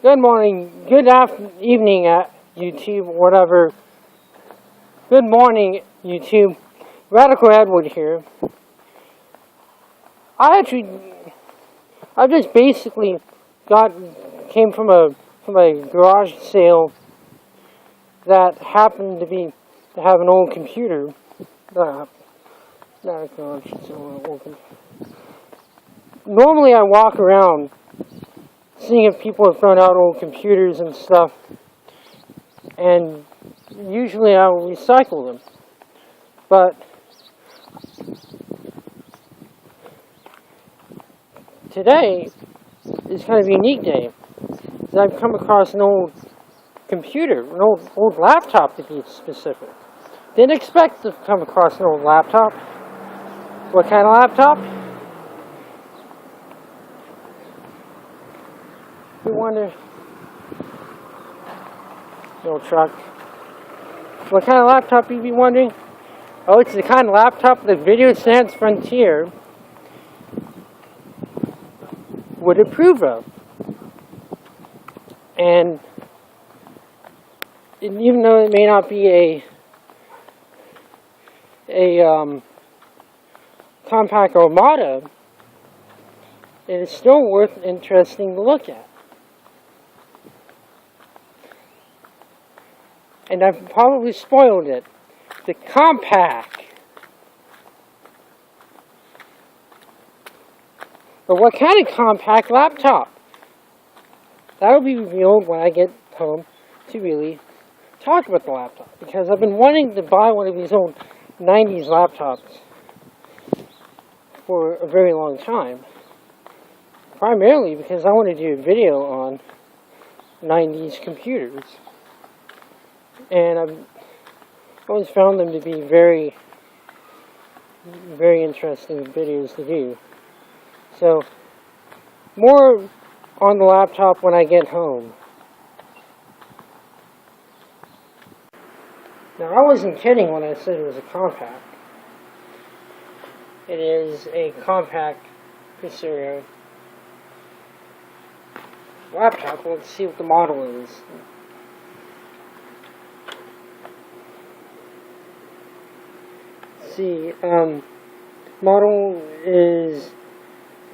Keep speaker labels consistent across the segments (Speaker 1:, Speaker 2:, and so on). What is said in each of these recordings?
Speaker 1: Good morning, good evening at YouTube, whatever. Good morning, YouTube. Radical Edward here. I just basically came from a garage sale that happened to have an old computer. Not a garage sale, an old computer. Normally I walk around seeing if people have thrown out old computers and stuff, and usually I'll recycle them. But today is kind of a unique day, because I've come across an old computer, an old laptop to be specific. Didn't expect to come across an old laptop. What kind of laptop? We wonder. No truck. What kind of laptop you'd be wondering? Oh, it's the kind of laptop that Video Sans Frontier would approve of. And even though it may not be a Compaq Armada, it is still interesting to look at. And I've probably spoiled it. The Compaq. But what kind of Compaq laptop? That'll be revealed when I get home to really talk about the laptop. Because I've been wanting to buy one of these old 90s laptops for a very long time. Primarily because I want to do a video on 90s computers. And I've always found them to be very, very interesting videos to do. So, more on the laptop when I get home. Now, I wasn't kidding when I said it was a Compaq. It is a Compaq Presario laptop. Let's see what the model is. See, model is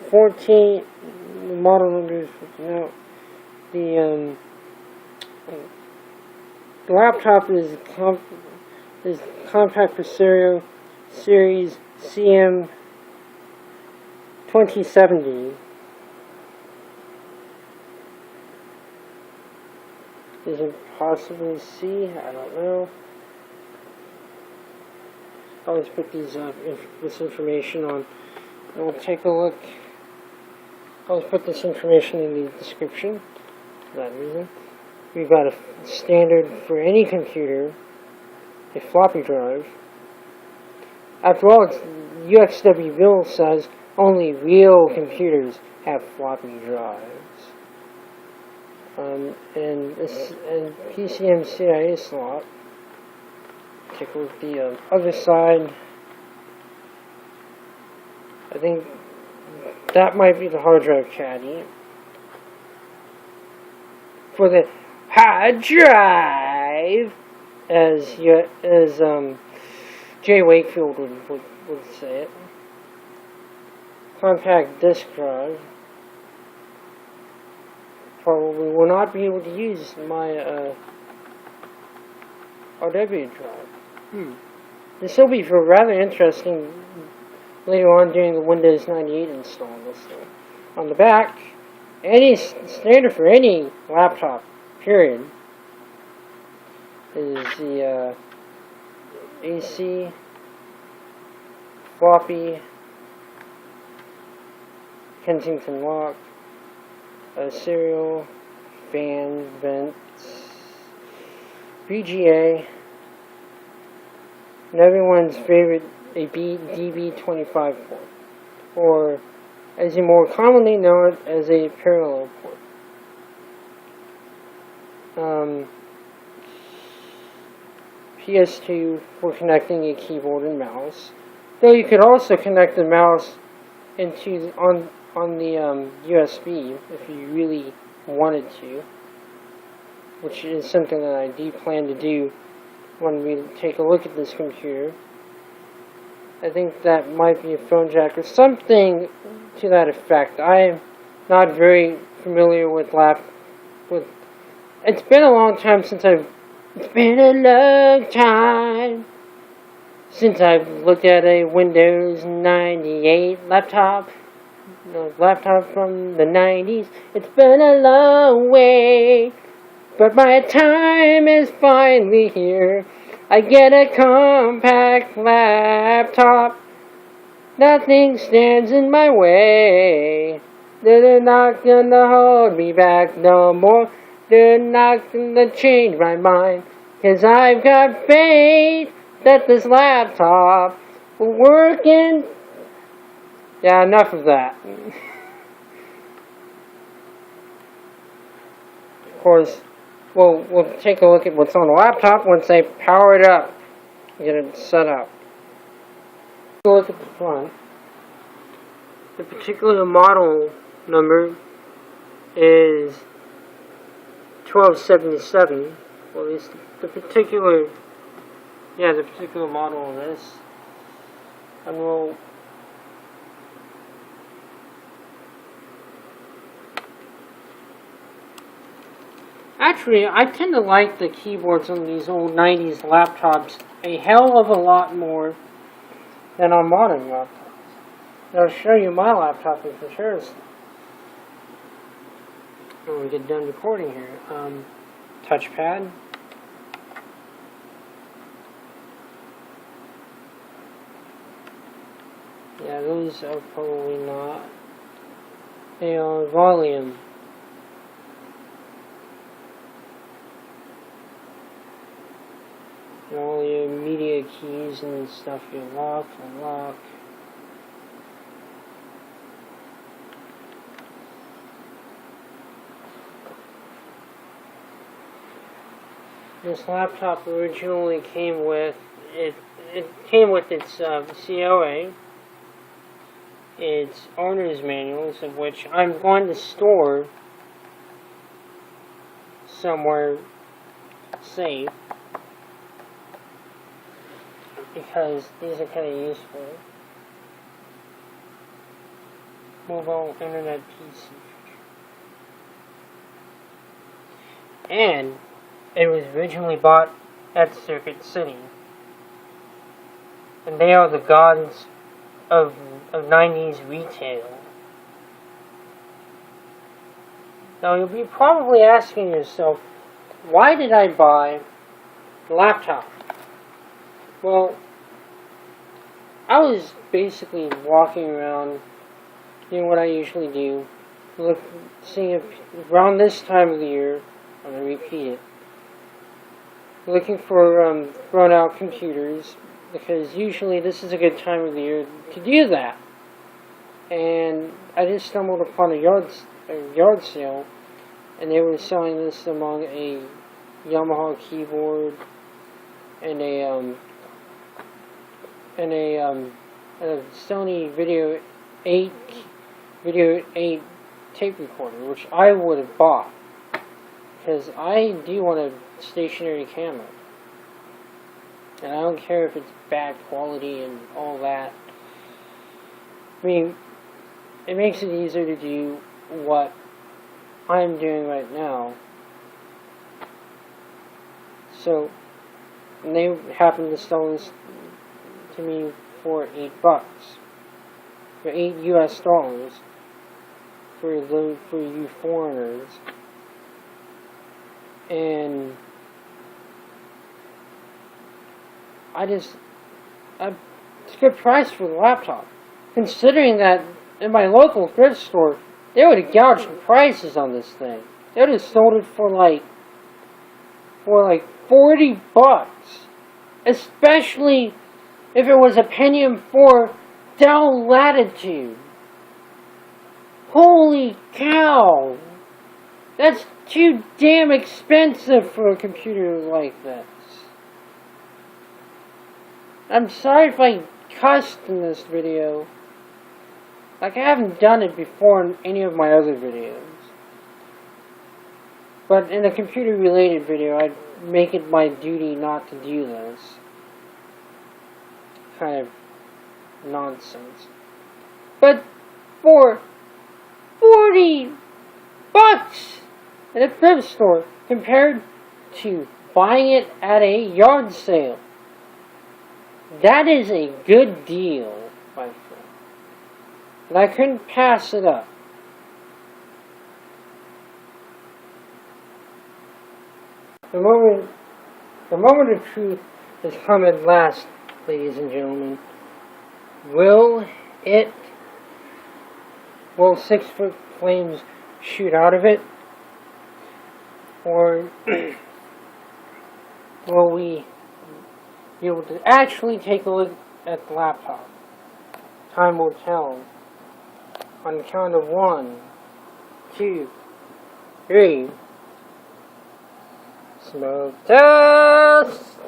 Speaker 1: 14, model number is, no, the laptop is Compaq Presario Series CM 2070. Is it possibly C? I don't know. I always put this information on. We'll take a look. I always put this information in the description for that reason. We've got a standard for any computer, a floppy drive. After all, UXW Bill says only real computers have floppy drives. And PCMCIA slot. Take a look at the other side. I think that might be the hard drive caddy. For the hard drive, as Jay Wakefield would say it. Compact disk drive. Probably will not be able to use my RW drive. This will be rather interesting later on during the Windows 98 install. On the back, any standard for any laptop, period, is the AC, floppy, Kensington lock, serial, fan, vents, VGA, and everyone's favorite, a DB25 port, or as you more commonly know it as a parallel port. PS2 for connecting a keyboard and mouse, though you could also connect the mouse into on the USB if you really wanted to, which is something that I do plan to do when we take a look at this computer. I think that might be a phone jack or something to that effect. I'm not very familiar with it's been a long time since it's been a long time since I've looked at a Windows 98 laptop. Laptop from the 90s. It's been a long way, but my time is finally here. I get a Compaq laptop. Nothing stands in my way. They're not gonna hold me back no more. They're not gonna change my mind. 'Cause I've got faith that this laptop will work in... Yeah, enough of that. Of course, we'll take a look at what's on the laptop once I power it up. Get it set up. Look at the front. The particular model number is 1277. Well, at least the particular model of this. And we'll actually, I tend to like the keyboards on these old 90s laptops a hell of a lot more than on modern laptops. And I'll show you my laptop in comparison when we get done recording here. Touchpad. Yeah, those are probably not. They are volume. And all your media keys and stuff you lock, unlock. This laptop originally came with its COA, its owner's manuals, of which I'm going to store somewhere safe, because these are kind of useful. Mobile Internet PC. And it was originally bought at Circuit City. And they are the gods of 90s retail. Now you'll be probably asking yourself, why did I buy the laptop? Well, I was basically walking around doing what I usually do, seeing if around this time of the year, I'm going to repeat it, looking for thrown out computers, because usually this is a good time of the year to do that. And I just stumbled upon a yard sale, and they were selling this among a Yamaha keyboard and a Sony Video 8 tape recorder, which I would have bought, because I do want a stationary camera, and I don't care if it's bad quality and all that. I mean, it makes it easier to do what I'm doing right now. So, and they happened to sell this to me for $8, for $8 US, for you foreigners. And it's a good price for the laptop, considering that in my local thrift store, they would have gouged the prices on this thing. They would have sold it for like $40, especially if it was a Pentium 4 Dell Latitude. Holy cow! That's too damn expensive for a computer like this. I'm sorry if I cussed in this video. Like, I haven't done it before in any of my other videos. But in a computer-related video, I'd make it my duty not to do this. Kind of nonsense. But for 40 bucks at a thrift store compared to buying it at a yard sale, that is a good deal, my friend. And I couldn't pass it up. The moment of truth has come at last, ladies and gentlemen. Will 6-foot flames shoot out of it? Or will we be able to actually take a look at the laptop? Time will tell. On the count of 1, 2, 3. Smoke test!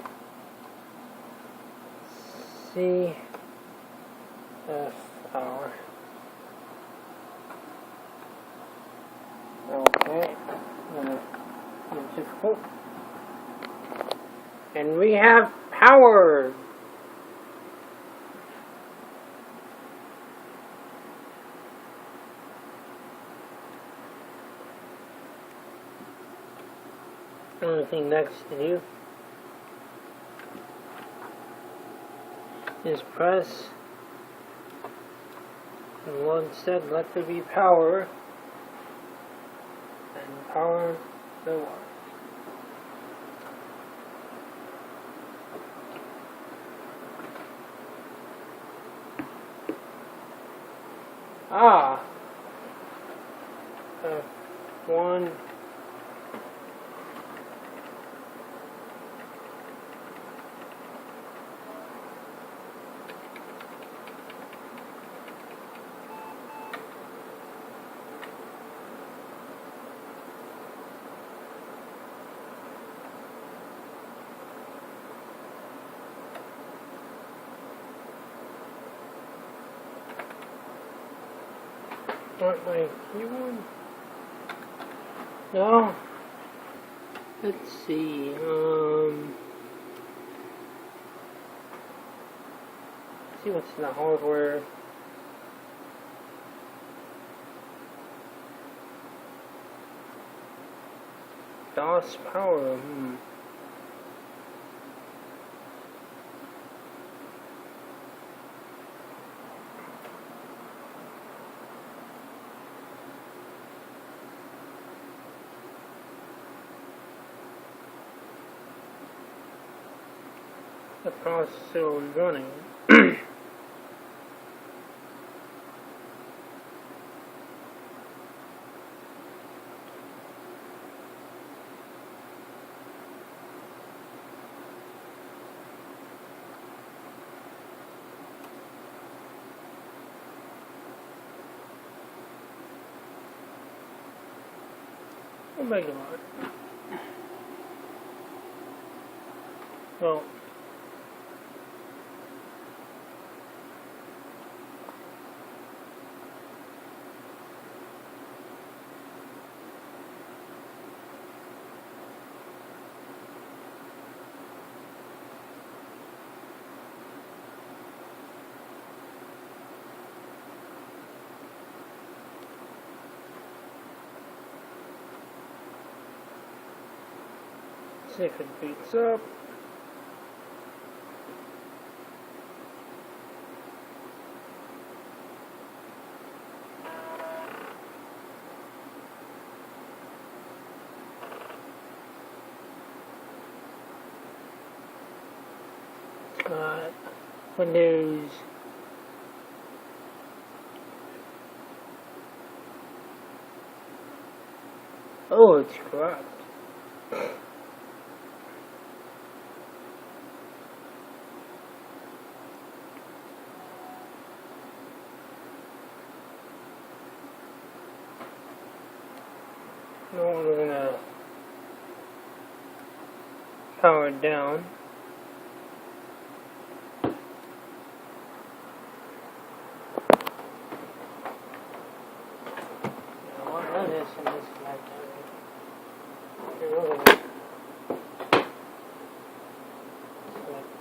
Speaker 1: CF power. Okay. Difficult. And we have power! Only thing next to do is press, and one said let there be power, and power the water. One. Not my keyboard? No. Let's see. See what's in the hardware. DOS power. The processor is running. Oh my god. Well, see if it beats up. Windows. Oh, it's correct. No, we're gonna power it down. another one.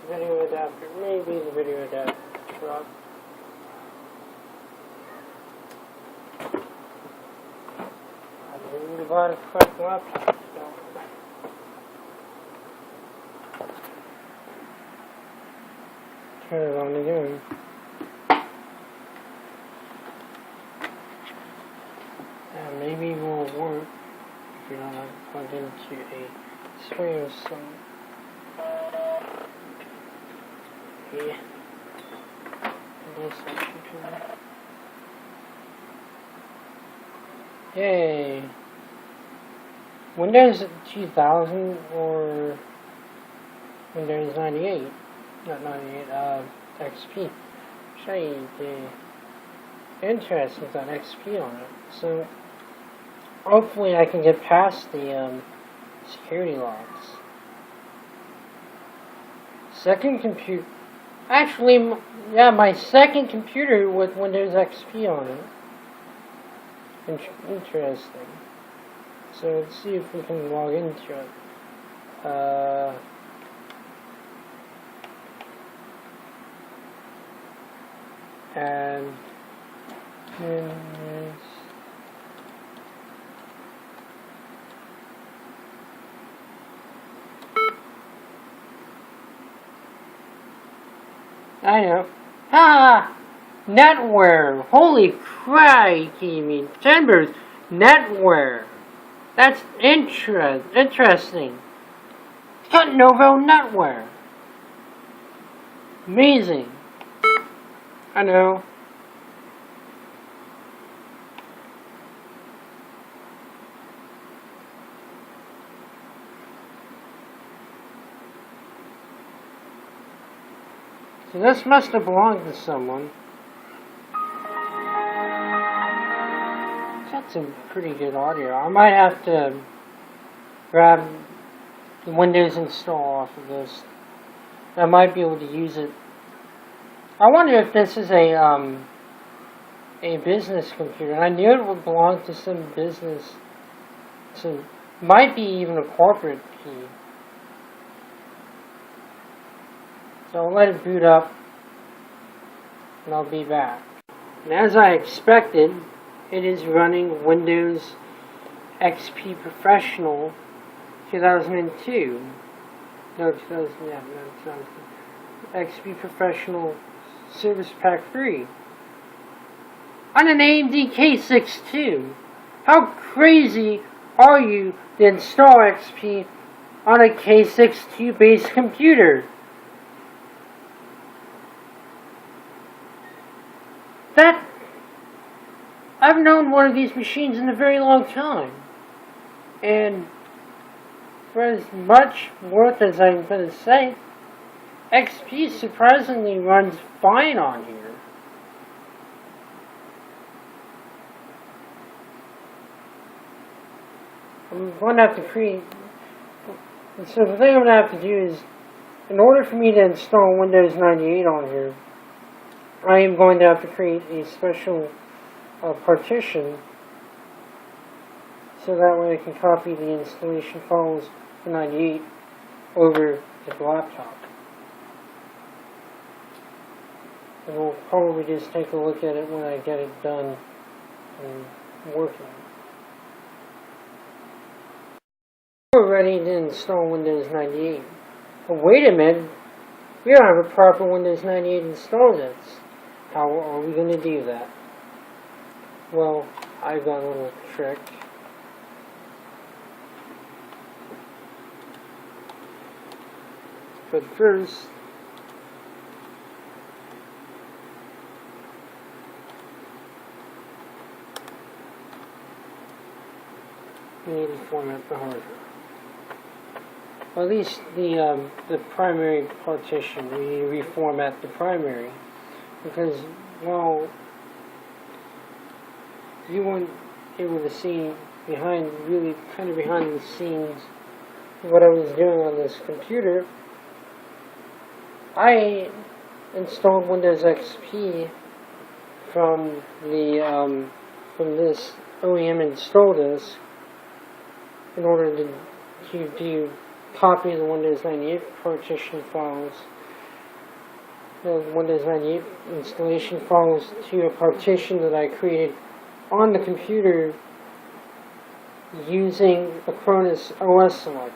Speaker 1: Video adapter, maybe the video adapter drop. I really bought a fucking laptop. Turn it on again. And maybe it will work if you don't have it plugged into a swing or something. Yeah. Yay. Windows 2000 or Windows 98. Not 98, XP. Show you the interest with that XP on it. So, hopefully I can get past the security locks. Second computer. Actually, yeah, my second computer with Windows XP on it. Interesting. So let's see if we can log into it. And I know. Ah! Netware! Holy crikey, me timbers! Netware! That's interesting. It's got Novo Netware. Amazing. I know. So this must have belonged to someone. That's some pretty good audio. I might have to grab the Windows install off of this. I might be able to use it. I wonder if this is a business computer. I knew it would belong to some business. So might be even a corporate key. So I'll let it boot up, and I'll be back. And as I expected, it is running Windows XP Professional 2002. No, 2000, yeah, no, 2000. XP Professional Service Pack 3. On an AMD K62. How crazy are you to install XP on a K62 based computer? That, I've known one of these machines in a very long time, and for as much worth as I'm going to say, XP surprisingly runs fine on here. I'm going to have to create, so the thing I'm going to have to do is, in order for me to install Windows 98 on here, I am going to have to create a special partition so that way I can copy the installation files for 98 over to the laptop. And we'll probably just take a look at it when I get it done and working. We're ready to install Windows 98. But wait a minute, we don't have a proper Windows 98 installed yet. How are we going to do that? Well, I've got a little trick. But first, we need to format the hardware. Well, at least the primary partition, we need to reformat the primary. Because, well, you weren't able to see behind the scenes what I was doing on this computer. I installed Windows XP from this OEM install disk in order to to copy the Windows 98 partition files, the Windows 98 installation files, to a partition that I created on the computer using a Cronus OS selector.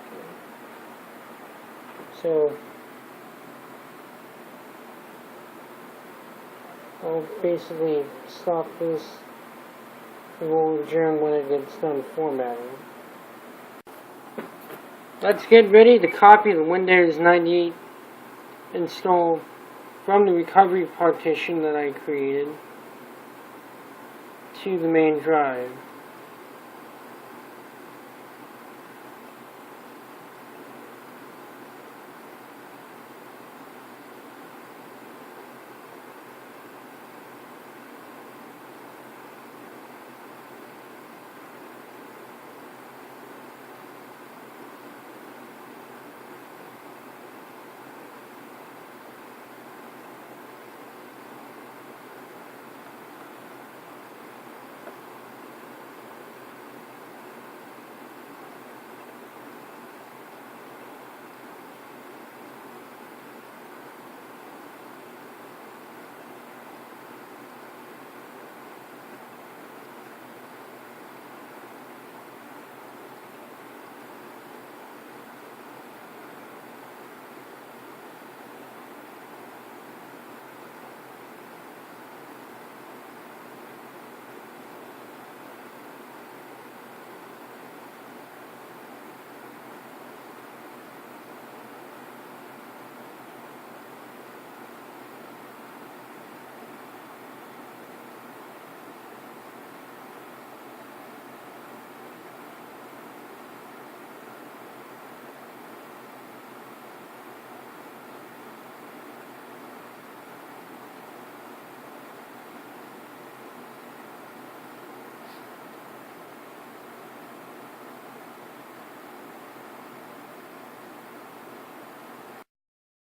Speaker 1: So I'll basically stop this and we'll adjourn when it gets done formatting. Let's get ready to copy the Windows 98 install from the recovery partition that I created to the main drive.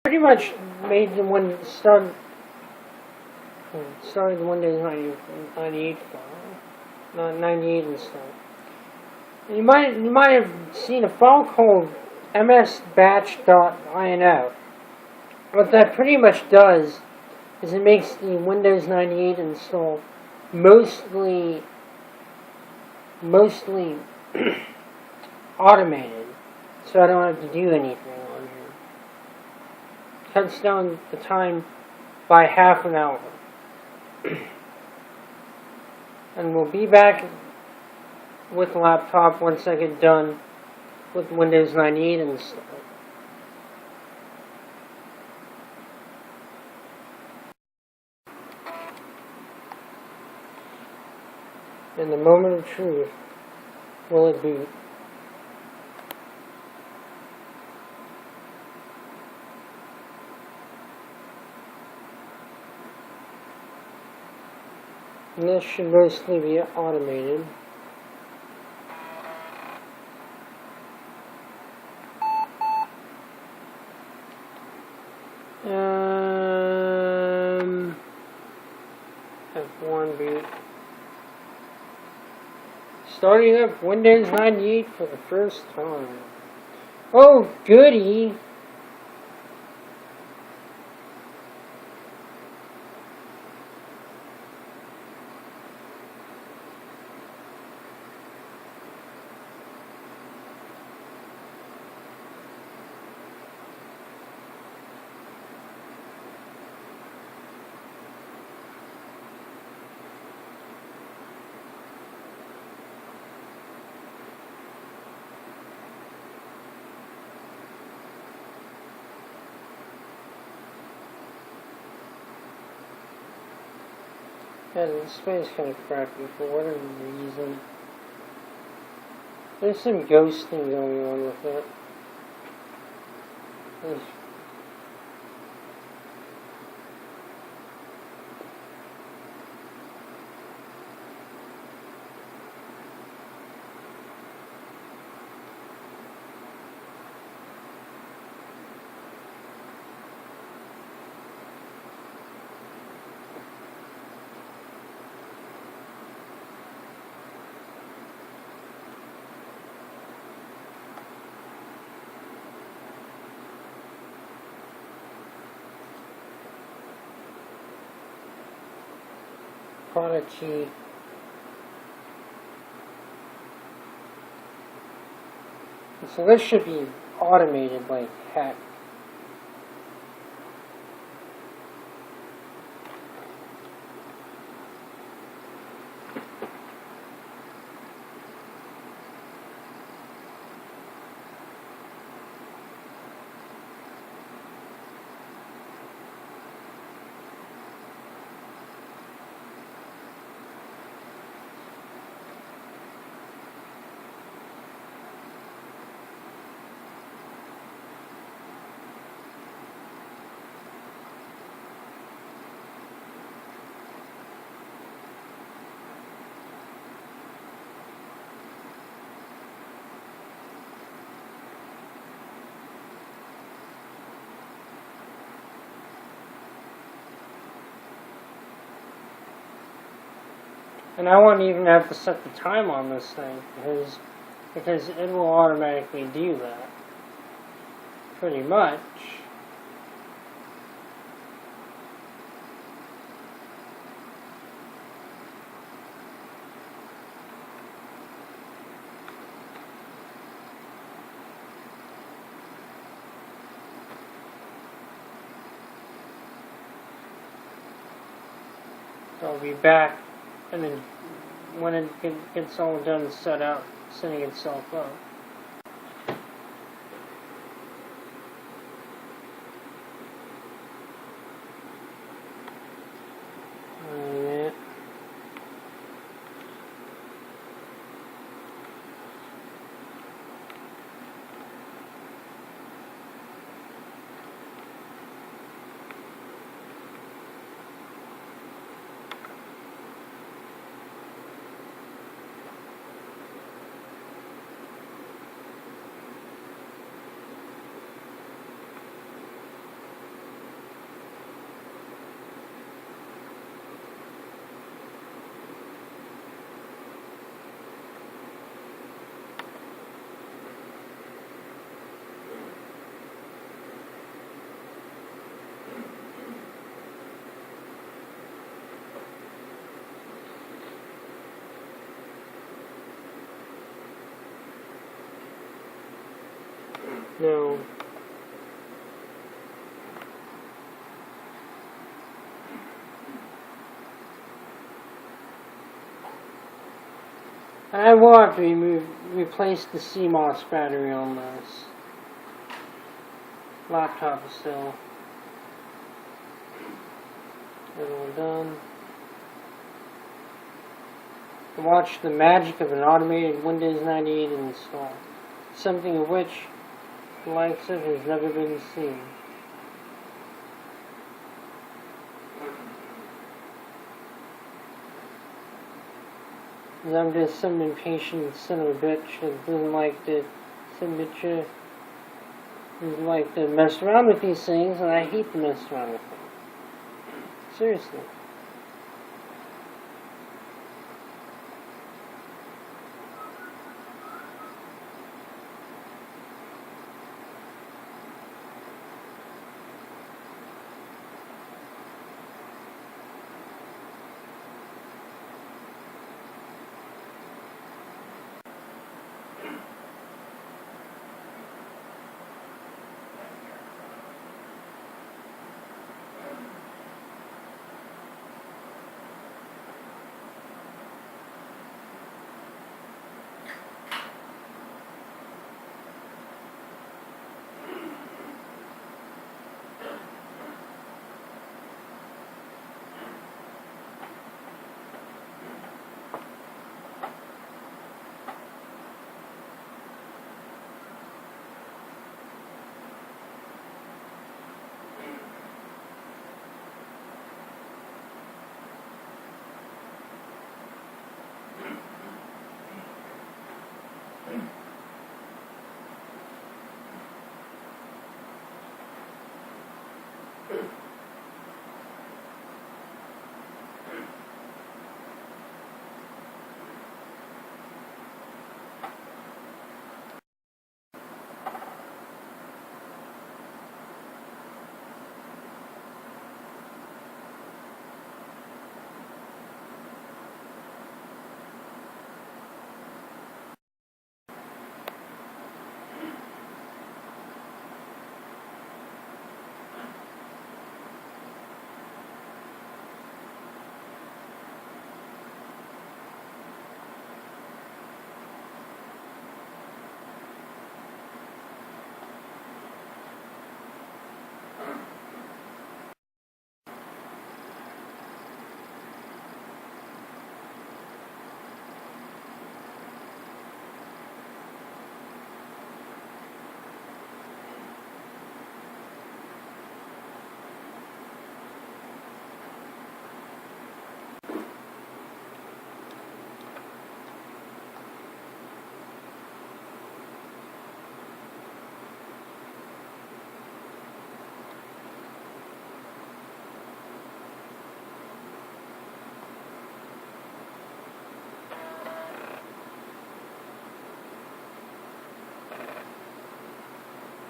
Speaker 1: Pretty much made the one started the Windows 98 file, 98 install. You might have seen a file called msbatch.ino. What that pretty much does is it makes the Windows 98 install mostly automated, so I don't have to do anything on here. Cuts down the time by half an hour. And we'll be back with the laptop once I get done with Windows 98 installed. In the moment of truth, will it boot? And this should mostly be automated. F1 boot. Starting up Windows 98 for the first time. Oh, goody! Yeah, the display's kind of crappy for whatever reason. There's some ghosting going on with it. product key. So this should be automated like heck. And I won't even have to set the time on this thing because it will automatically do that. Pretty much. So I'll be back, and then when it gets all done setting itself up. No. I will have to replace the CMOS battery on this laptop still. Everyone done. To watch the magic of an automated Windows 98 install, something of which the likes of has never been seen. I'm just some impatient son of a bitch that doesn't like to mess around with these things, and I hate to mess around with them. Seriously.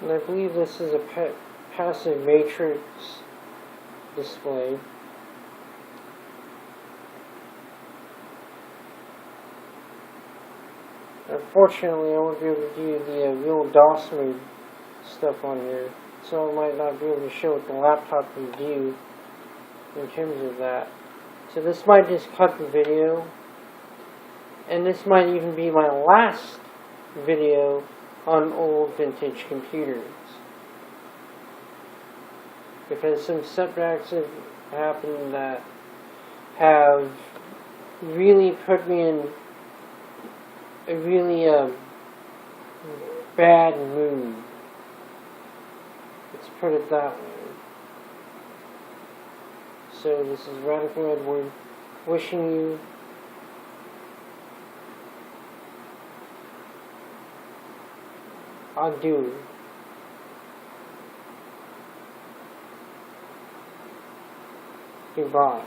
Speaker 1: And I believe this is a passive matrix display. Unfortunately, I won't be able to do the real DOS mode stuff on here, so I might not be able to show what the laptop can do in terms of that. So this might just cut the video, and this might even be my last video on old vintage computers, because some setbacks have happened that have really put me in a really bad mood. Let's put it that way. So this is Radical Edward wishing you adieu. Goodbye.